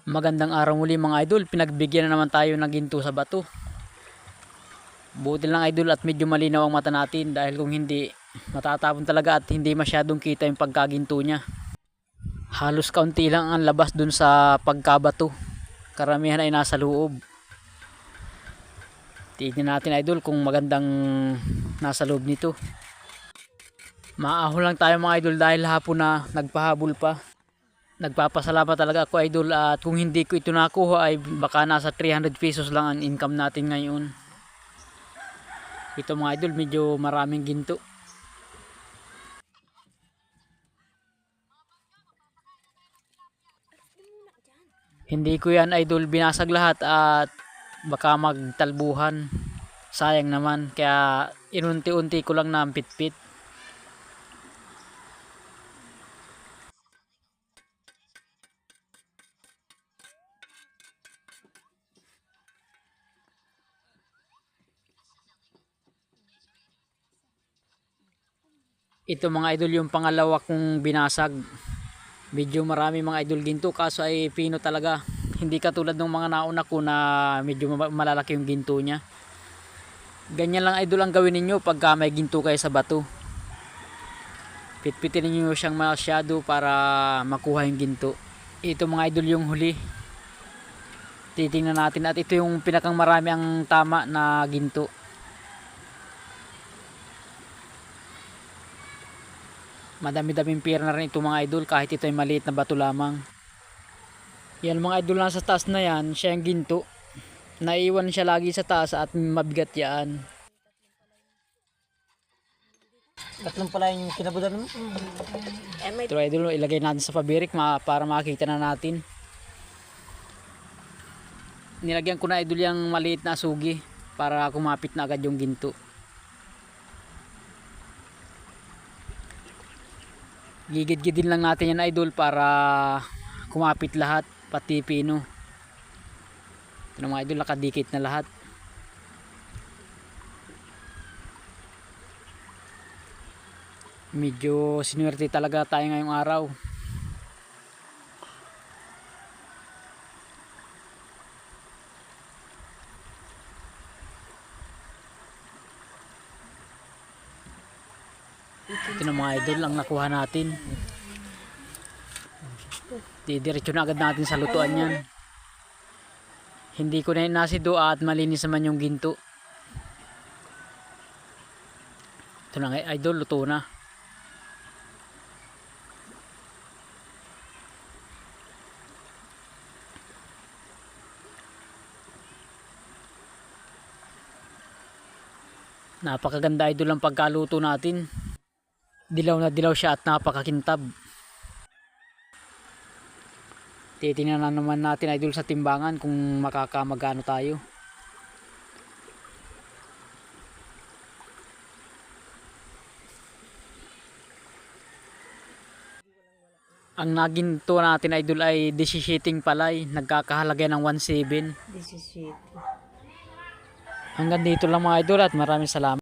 Magandang araw muli mga idol, pinagbigyan na naman tayo ng ginto sa bato. Buti lang idol at medyo malinaw ang mata natin, dahil kung hindi matatapon talaga at hindi masyadong kita yung pagkaginto niya. Halos kaunti lang ang labas dun sa pagkabato, karamihan ay nasa loob. Tignan natin idol kung magandang nasa loob nito. Maahol lang tayo mga idol dahil hapon na nagpahabol pa. Nagpapasalamat talaga ako idol, at kung hindi ko ito nakuha ay baka nasa 300 pesos lang ang income natin ngayon. Ito mga idol, medyo maraming ginto. Hindi ko yan idol binasag lahat at baka magtalbuhan. Sayang naman, kaya inunti-unti ko lang na pitpit. Ito mga idol yung pangalawa kong binasag. Medyo marami mga idol ginto, kaso ay pino talaga. Hindi katulad ng mga nauna ko na medyo malalaki yung ginto niya. Ganyan lang idol ang gawin ninyo pagka may ginto kayo sa bato. Pitpitin niyo siyang masyado para makuha yung ginto. Ito mga idol yung huli. Titingnan natin, at ito yung pinakang marami ang tama na ginto. Madami-daming pera na rin ito mga idol, kahit ito ay maliit na bato lamang. Yan mga idol, nasa taas na yan, siya yung ginto. Naiwan siya lagi sa taas at mabigat yan. Tatlong pala yung kinabudan mo. Ito idol, ilagay natin sa pabirik para makita na natin. Nilagyan ko na idol yung maliit na sugi para kumapit na agad yung ginto. Gigid-gidin lang natin yan idol para kumapit lahat, pati pino. Ito na mga idol, nakadikit na lahat. Medyo sinuwerte talaga tayo ngayong araw. Ito na mga idol ang nakuha natin. Didiretso na agad natin sa lutuan yan. Hindi ko na inasido at malinis naman yung ginto. Ito na idol, luto na. Napakaganda idol ang pagkaluto natin. Dilaw na dilaw siya at napakakintab. Titingnan na naman natin idol sa timbangan kung makakamagano tayo. Ang naginto natin idol ay 17 palay. Nagkakahalaga ng 1.7. 17. Hanggang dito lang mga idol at maraming salamat.